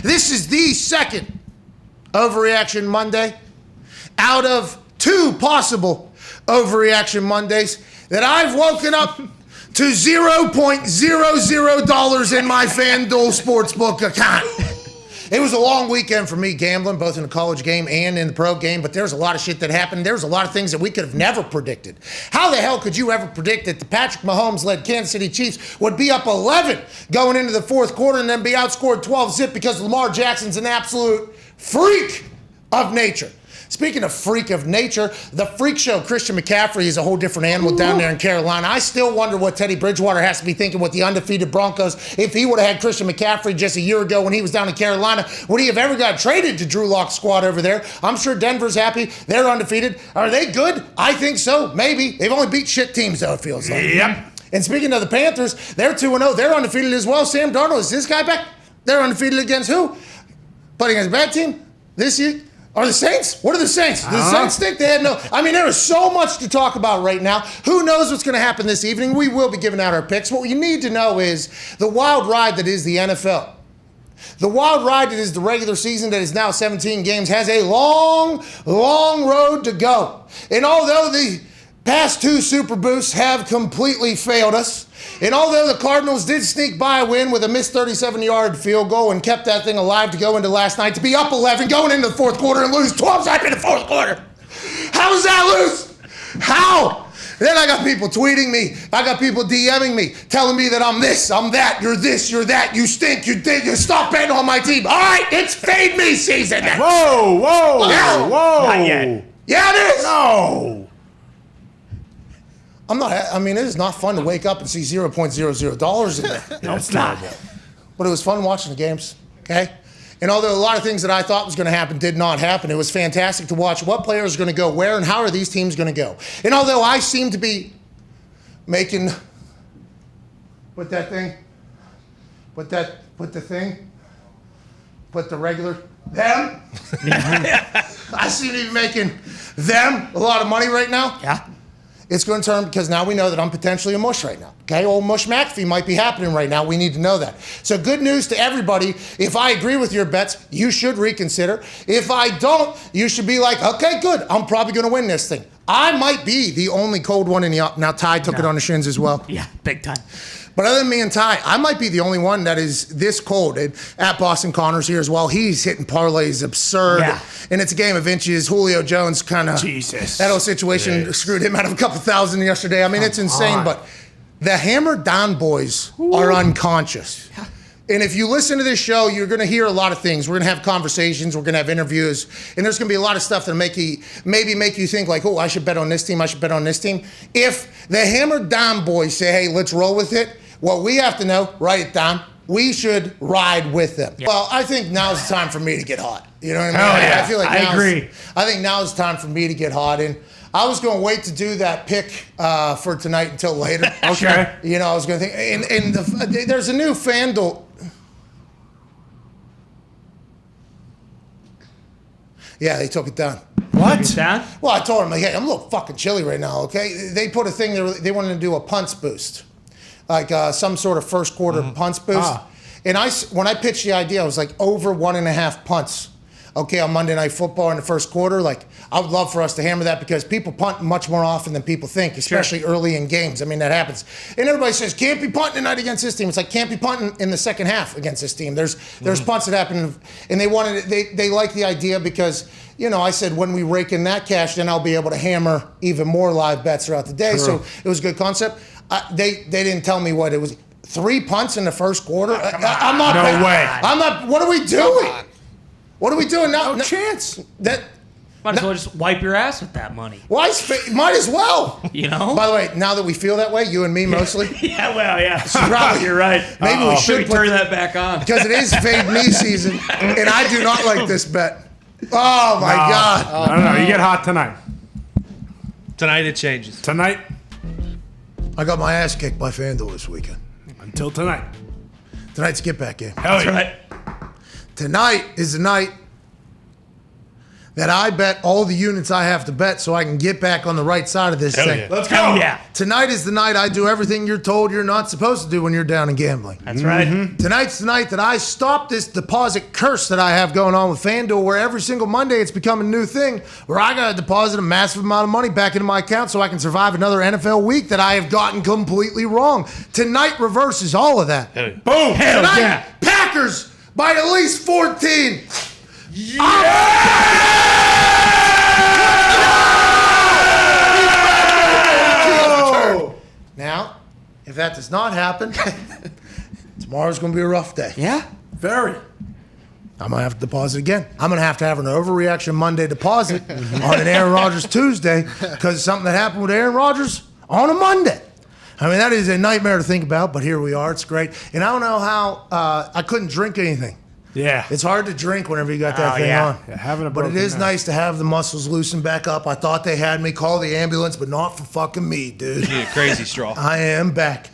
This is the second Overreaction Monday out of 2 possible Overreaction Mondays that I've woken up to $0.00 in my FanDuel Sportsbook account. It was a long weekend for me gambling, both in the college game and in the pro game, but there's a lot of shit that happened. There's a lot of things that we could have never predicted. How the hell could you ever predict that the Patrick Mahomes-led Kansas City Chiefs would be up 11 going into the fourth quarter and then be outscored 12-zip because Lamar Jackson's an absolute freak of nature? Speaking of freak of nature, the freak show, Christian McCaffrey, is a whole different animal down there in Carolina. I still wonder what Teddy Bridgewater has to be thinking with the undefeated Broncos. If he would have had Christian McCaffrey just a year ago when he was down in Carolina, would he have ever got traded to Drew Lock's squad over there? I'm sure Denver's happy. They're undefeated. Are they good? I think so. Maybe. They've only beat shit teams, though, it feels like. Yep. And speaking of the Panthers, they're 2-0. They're undefeated as well. Sam Darnold, is this guy back? They're undefeated against who? Playing against a bad team this year? Are the Saints? What are the Saints? Do the Saints think they had no... I mean, there is so much to talk about right now. Who knows what's going to happen this evening? We will be giving out our picks. What you need to know is the wild ride that is the NFL. The wild ride that is the regular season that is now 17 games has a long, long road to go. And although the past 2 Super Boosts have completely failed us, and although the Cardinals did sneak by a win with a missed 37-yard field goal and kept that thing alive to go into last night, to be up 11 going into the fourth quarter and lose 12-0 in the fourth quarter. How does that lose? How? Then I got people tweeting me. I got people DMing me, telling me that I'm this, I'm that, you're this, you're that, you stink, you stop betting on my team. All right, it's fade me season. Whoa. Not yet. Yeah, it is. No. It is not fun to wake up and see $0.00 in there. No, it's not. But it was fun watching the games, okay? And although a lot of things that I thought was going to happen did not happen, it was fantastic to watch what players are going to go where and how are these teams going to go. And although I seem to be making, put the regular, them. I seem to be making them a lot of money right now. Yeah. It's going to turn because now we know that I'm potentially a mush right now. Okay, old Mush McAfee might be happening right now. We need to know that. So good news to everybody. If I agree with your bets, you should reconsider. If I don't, you should be like, okay, good. I'm probably going to win this thing. I might be the only cold one in the up. Now Ty took it on the shins as well. Yeah, big time. But other than me and Ty, I might be the only one that is this cold. And at Boston Connors here as well, he's hitting parlays absurd. Yeah. And it's a game of inches. Julio Jones kind of, Jesus. that whole situation screwed him out of a couple thousand yesterday. I mean, it's insane. But the Hammer Down boys are unconscious. And if you listen to this show, you're going to hear a lot of things. We're going to have conversations. We're going to have interviews. And there's going to be a lot of stuff that make you think like, oh, I should bet on this team. I should bet on this team. If the Hammer Down boys say, hey, let's roll with it, what we have to know, write it down, we should ride with them. Yeah. Well, I think now's the time for me to get hot. You know what I mean? Hell yeah. I feel like I agree. I think now is the time for me to get hot. And I was going to wait to do that pick for tonight until later. Okay. You know, I was going to think, and there's a new FanDuel. Yeah, they took it down. What? Well, I told them, like, hey, I'm a little fucking chilly right now, okay? They put a thing there, they wanted to do a punts boost. Like some sort of first quarter punts boost. And when I pitched the idea, I was like over 1.5 punts. Okay, on Monday Night Football in the first quarter, like I would love for us to hammer that because people punt much more often than people think, especially early in games. I mean, that happens. And everybody says, can't be punting tonight against this team. It's like, can't be punting in the second half against this team. There's punts that happen, and they wanted they like the idea because, you know, I said when we rake in that cash, then I'll be able to hammer even more live bets throughout the day. True. So it was a good concept. They didn't tell me what it was. 3 punts in the first quarter? I'm not. No way. I'm not. What are we doing? What are we doing now? No chance. Might as well just wipe your ass with that money. Why? Might as well. You know? By the way, now that we feel that way, you and me mostly. Yeah, well, yeah. Probably, you're right. Maybe we should turn that back on. Because it is fade me season, and I do not like this bet. Oh, my God. No. You get hot tonight. Tonight it changes. Tonight. I got my ass kicked by FanDuel this weekend. Until tonight. Tonight's get back game. Hell yeah. Right. Tonight is the night that I bet all the units I have to bet so I can get back on the right side of this thing. yeah. Let's go. Hell yeah. Tonight is the night I do everything you're told you're not supposed to do when you're down in gambling. That's right. Tonight's the night that I stop this deposit curse that I have going on with FanDuel, where every single Monday it's become a new thing where I got to deposit a massive amount of money back into my account so I can survive another NFL week that I have gotten completely wrong. Tonight reverses all of that. Hell yeah. Boom. Hell Tonight, yeah. Packers by at least 14. Now, if that does not happen, tomorrow's going to be a rough day. Yeah. Very. I'm going to have to deposit again. I'm going to have an Overreaction Monday deposit on an Aaron Rodgers Tuesday because of something that happened with Aaron Rodgers on a Monday. I mean, that is a nightmare to think about, but here we are. It's great. And I don't know how I couldn't drink anything. Yeah. It's hard to drink whenever you got that Oh, thing yeah. on. Yeah, having a But it broken is neck. nice to have the muscles loosened back up. I thought they had me call the ambulance, but not for fucking me, dude. You need a crazy straw. I am back.